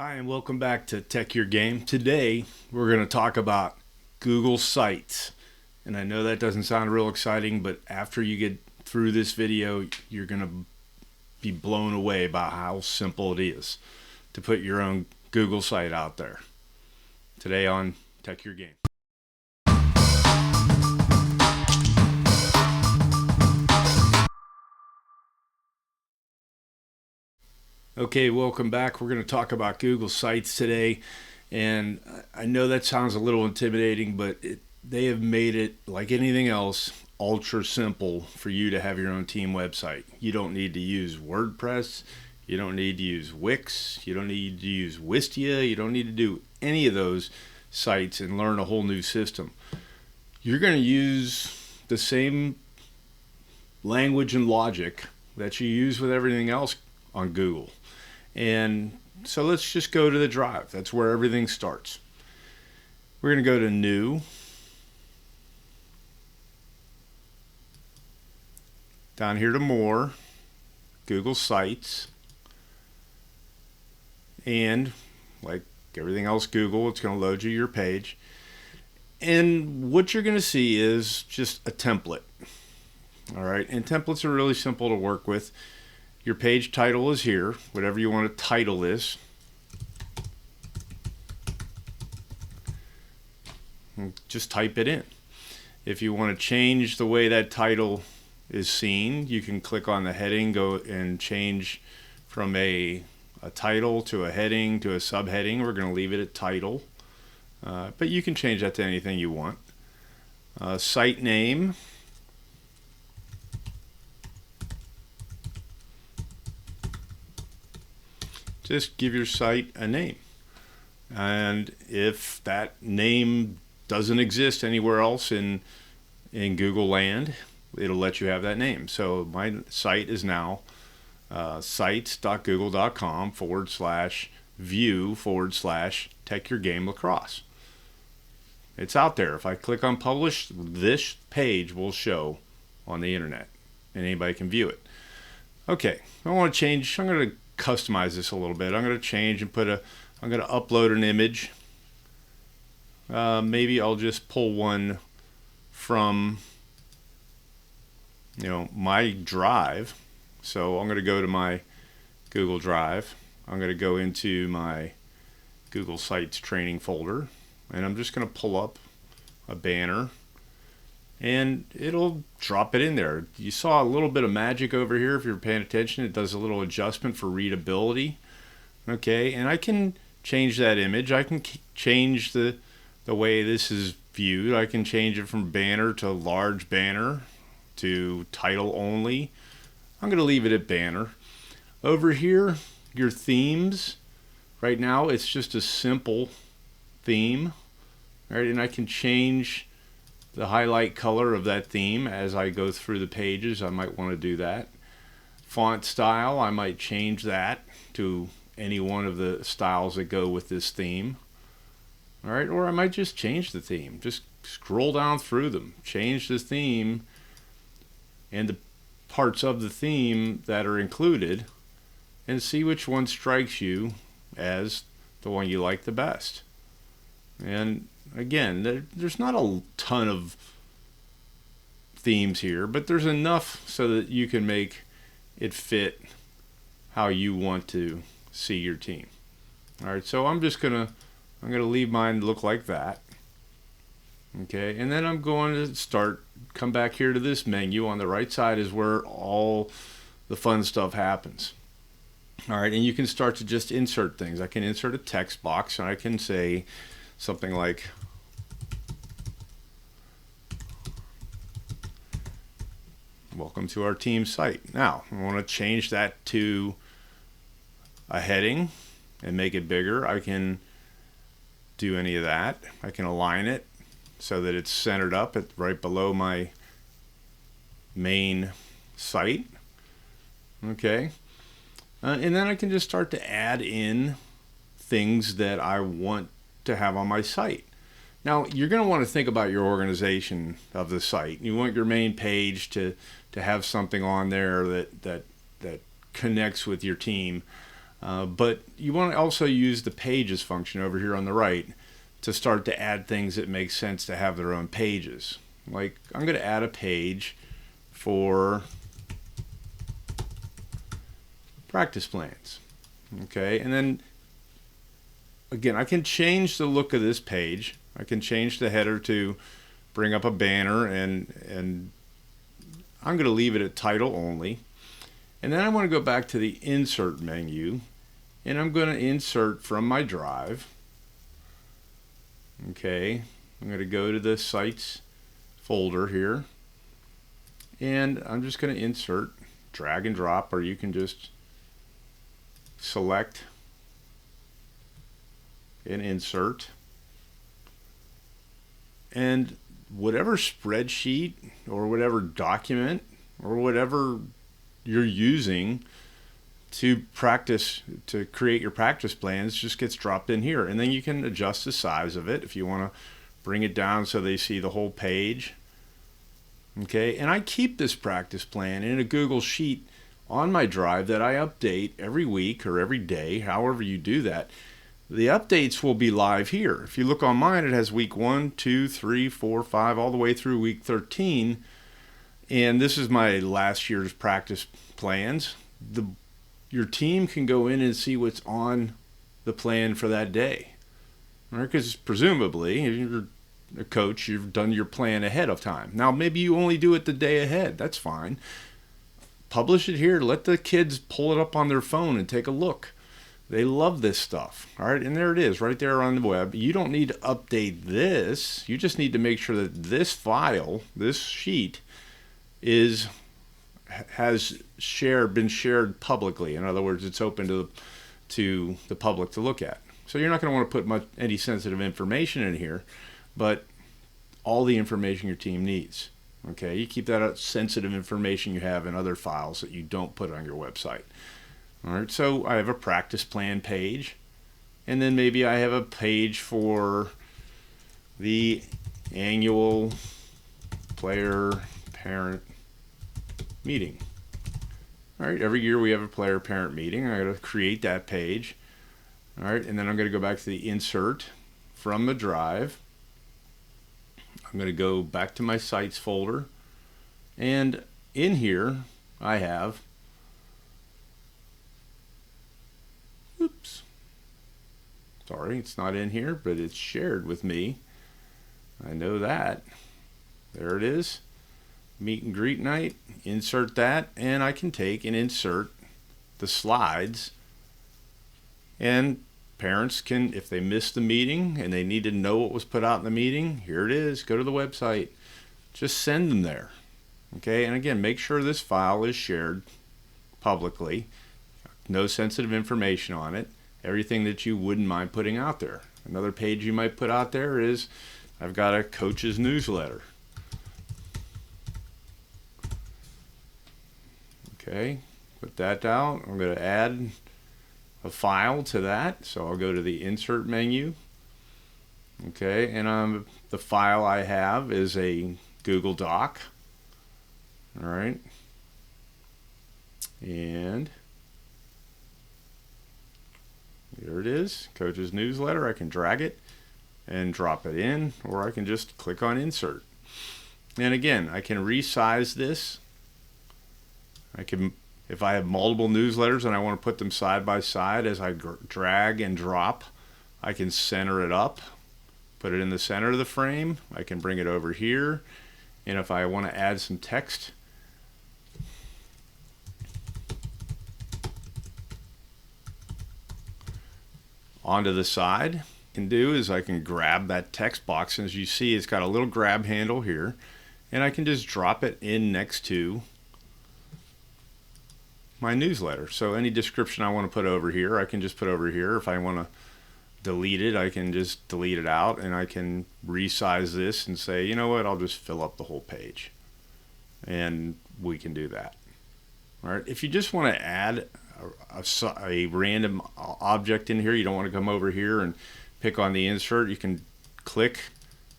Hi, and welcome back to Tech Your Game. Today, we're going to talk about Google Sites. And I know that doesn't sound real exciting, but after you get through this video, you're going to be blown away by how simple it is to put your own Google site out there. Today on Tech Your Game. Okay, welcome back. We're going to talk about Google Sites today. And I know that sounds a little intimidating, but they have made it, like anything else, ultra simple for you to have your own team website. You don't need to use WordPress. You don't need to use Wix. You don't need to use Wistia. You don't need to do any of those sites and learn a whole new system. You're going to use the same language and logic that you use with everything else on Google. And so let's just go to the drive. That's where everything starts. We're going to go to New. Down here to More, Google Sites. And like everything else Google, it's going to load you your page. And what you're going to see is just a template. All right, and templates are really simple to work with. Your page title is here, whatever you want to title this. Just type it in. If you want to change the way that title is seen, you can click on the heading, go and change from a title to a heading to a subheading. We're going to leave it at title, but you can change that to anything you want. Site name. Just give your site a name. And if that name doesn't exist anywhere else in Google land, it'll let you have that name. So my site is now sites.google.com/view/techyourgamelacrosse. It's out there. If I click on publish, this page will show on the internet and anybody can view it. Okay, I want to change. I'm going to customize this a little bit. I'm going to change and I'm going to upload an image. Maybe I'll just pull one from my drive. So I'm going to go to my Google Drive. I'm going to go into my Google Sites training folder, and I'm just going to pull up a banner and it'll drop it in there. You saw a little bit of magic over here. If you're paying attention, it does a little adjustment for readability. Okay, and I can change that image. I can change the way this is viewed. I can change it from banner to large banner to title only. I'm going to leave it at banner. Over here, your themes. Right now, it's just a simple theme. All right, and I can change the highlight color of that theme as I go through the pages. I might want to do that. Font style, I might change that to any one of the styles that go with this theme. All right, or I might just change the theme. Just scroll down through them, change the theme and the parts of the theme that are included, and see which one strikes you as the one you like the best. And again, there's not a ton of themes here, but there's enough so that you can make it fit how you want to see your team. All right, so I'm gonna leave mine look like that. Okay, and then I'm going to come back here to this menu. On the right side is where all the fun stuff happens. All right, and you can start to just insert things. I can insert a text box, and I can say something like, welcome to our team site. Now, I want to change that to a heading and make it bigger. I can do any of that. I can align it so that it's centered up right below my main site. Okay. And then I can just start to add in things that I want to have on my site. Now, you're going to want to think about your organization of the site. You want your main page to have something on there that connects with your team. But you want to also use the pages function over here on the right to start to add things that make sense to have their own pages. Like I'm going to add a page for practice plans. Okay, and then again, I can change the look of this page. I can change the header to bring up a banner, and I'm going to leave it at title only. And then I want to go back to the insert menu, and I'm going to insert from my drive. Okay, I'm going to go to the sites folder here, and I'm just going to insert, drag and drop, or you can just select and insert. And whatever spreadsheet or whatever document or whatever you're using to practice, to create your practice plans, just gets dropped in here. And then you can adjust the size of it if you want to bring it down so they see the whole page. Okay, and I keep this practice plan in a Google Sheet on my drive that I update every week or every day, however you do that. The updates will be live here. If you look on mine, it has week 1, 2, 3, 4, 5, all the way through week 13. And this is my last year's practice plans. Your team can go in and see what's on the plan for that day. Because presumably, if you're a coach, you've done your plan ahead of time. Now, maybe you only do it the day ahead. That's fine. Publish it here. Let the kids pull it up on their phone and take a look. They love this stuff. All right, and there it is right there on the web. You don't need to update this. You just need to make sure that this file, this sheet, has been shared publicly. In other words, it's open to the public to look at. So you're not going to want to put any sensitive information in here, but all the information your team needs. Okay, you keep that sensitive information you have in other files that you don't put on your website. All right, so I have a practice plan page, and then maybe I have a page for the annual player-parent meeting. All right, every year we have a player-parent meeting. I got to create that page. All right, and then I'm going to go back to the insert from the drive. I'm going to go back to my sites folder, and in here I have, oops, sorry, it's not in here, but it's shared with me. I know that. There it is. Meet and greet night. Insert that, and I can take and insert the slides. And parents can, if they missed the meeting and they need to know what was put out in the meeting, here it is. Go to the website. Just send them there. Okay, and again, make sure this file is shared publicly. No sensitive information on it. Everything that you wouldn't mind putting out there. Another page you might put out there is, I've got a coach's newsletter. Okay, put that out. I'm going to add a file to that. So I'll go to the insert menu. Okay, and the file I have is a Google Doc. All right. And here it is, Coach's Newsletter. I can drag it and drop it in, or I can just click on Insert. And again, I can resize this. I can, if I have multiple newsletters and I want to put them side by side, as I drag and drop, I can center it up, put it in the center of the frame. I can bring it over here, and if I want to add some text, onto the side, what I can do is I can grab that text box, and as you see, it's got a little grab handle here, and I can just drop it in next to my newsletter. So any description I want to put over here, I can just put over here. If I want to delete it, I can just delete it out, and I can resize this and say, you know what, I'll just fill up the whole page, and we can do that. All right, if you just want to add a random object in here, you don't want to come over here and pick on the insert, you can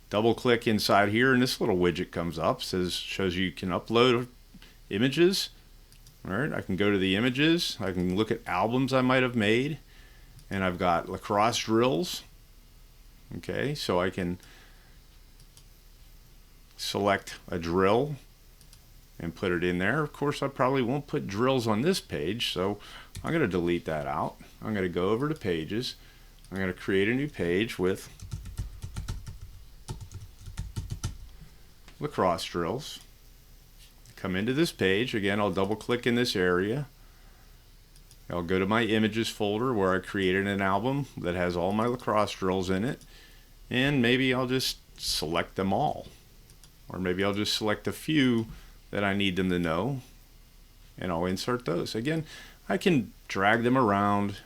double click inside here, and this little widget comes up, shows you can upload images, All right, I can go to the images. I can look at albums I might have made, and I've got lacrosse drills. Okay, so I can select a drill and put it in there. Of course, I probably won't put drills on this page, so I'm going to delete that out. I'm going to go over to pages. I'm going to create a new page with lacrosse drills. Come into this page. Again, I'll double click in this area. I'll go to my images folder where I created an album that has all my lacrosse drills in it, and maybe I'll just select them all, or maybe I'll just select a few that I need them to know, and I'll insert those. Again, I can drag them around,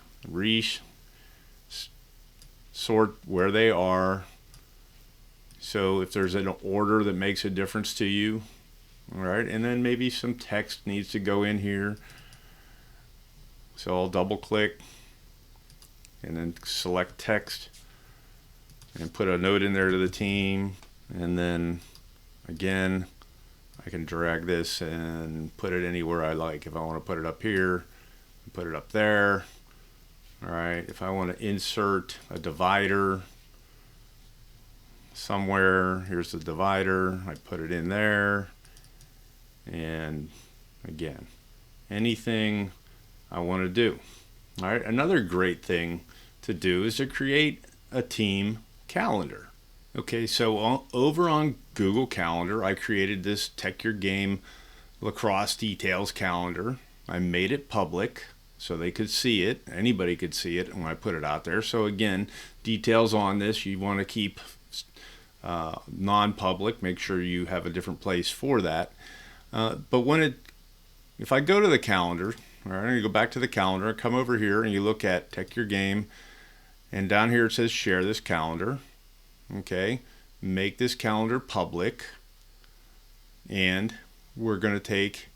sort where they are, so if there's an order that makes a difference to you, all right, and then maybe some text needs to go in here, so I'll double click and then select text and put a note in there to the team, and then again I can drag this and put it anywhere I like. If I want to put it up here, put it up there. All right, if I want to insert a divider somewhere, here's the divider, I put it in there, and again, anything I want to do. All right, another great thing to do is to create a team calendar. Okay, so over on Google Calendar, I created this Tech Your Game lacrosse details calendar. I made it public so they could see it. Anybody could see it when I put it out there. So again, details on this you want to keep non-public. Make sure you have a different place for that. But if I go to the calendar, all right, I'm going to go back to the calendar, come over here, and you look at Tech Your Game, and down here it says share this calendar. Okay, make this calendar public, and we're going to take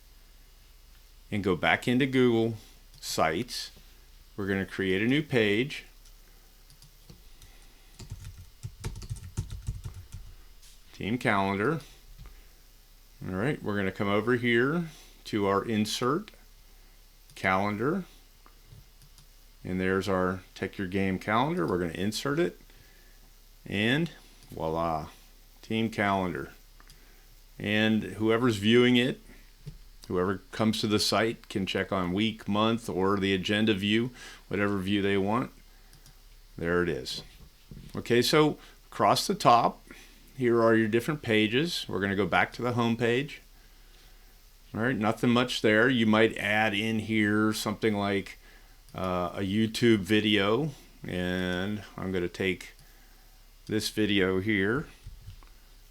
and go back into Google Sites. We're going to create a new page. Team calendar. All right, we're going to come over here to our insert calendar, and there's our Tech Your Game calendar. We're going to insert it, and voila, team calendar. And whoever's viewing it, whoever comes to the site can check on week, month, or the agenda view, whatever view they want. There it is. Okay, so across the top, here are your different pages. We're going to go back to the home page. All right, nothing much there. You might add in here something like a YouTube video, and I'm going to take this video here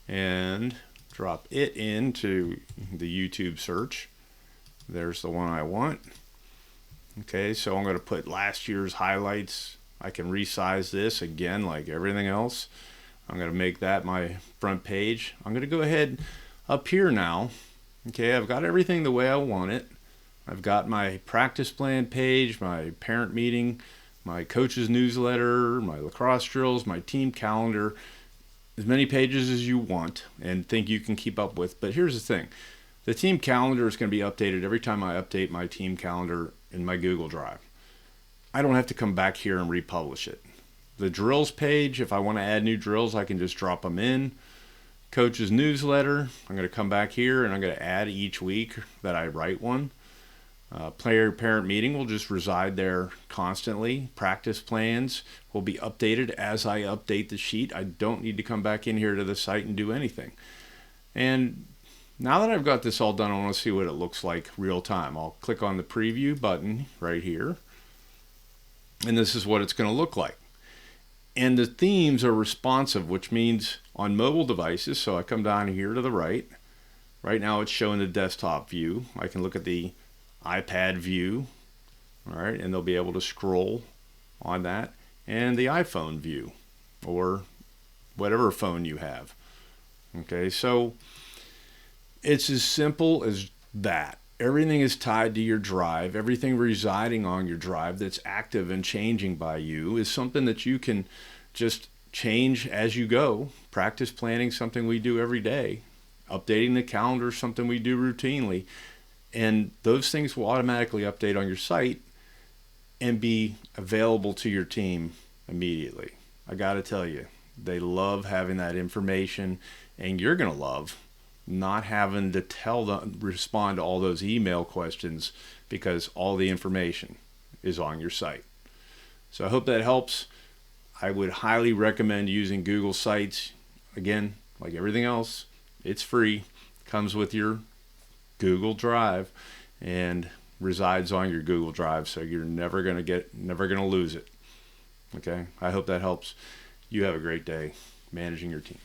and drop it into the YouTube search. There's the one I want. Okay, so I'm going to put last year's highlights. I can resize this again like everything else. I'm going to make that my front page. I'm going to go ahead up here now. Okay, I've got everything the way I want it. I've got my practice plan page, my parent meeting, my coach's newsletter, my lacrosse drills, my team calendar, as many pages as you want and think you can keep up with. But here's the thing. The team calendar is going to be updated every time I update my team calendar in my Google Drive. I don't have to come back here and republish it. The drills page, if I want to add new drills, I can just drop them in. Coach's newsletter, I'm going to come back here and I'm going to add each week that I write one. Player parent meeting will just reside there constantly. Practice plans will be updated as I update the sheet. I don't need to come back in here to the site and do anything. And now that I've got this all done, I want to see what it looks like real time. I'll click on the preview button right here, and this is what it's going to look like. And the themes are responsive, which means on mobile devices, so I come down here to the right. Right now it's showing the desktop view. I can look at the iPad view, all right, and they'll be able to scroll on that, and the iPhone view, or whatever phone you have. Okay, so it's as simple as that. Everything is tied to your drive. Everything residing on your drive that's active and changing by you is something that you can just change as you go. Practice planning, something we do every day. Updating the calendar, something we do routinely. And those things will automatically update on your site and be available to your team immediately. I got to tell you, they love having that information, and you're going to love not having to tell them, respond to all those email questions, because all the information is on your site. So I hope that helps. I would highly recommend using Google Sites. Again, like everything else, it's free, comes with your Google Drive, and resides on your Google Drive, so you're never going to lose it. Okay, I hope that helps. You have a great day managing your team.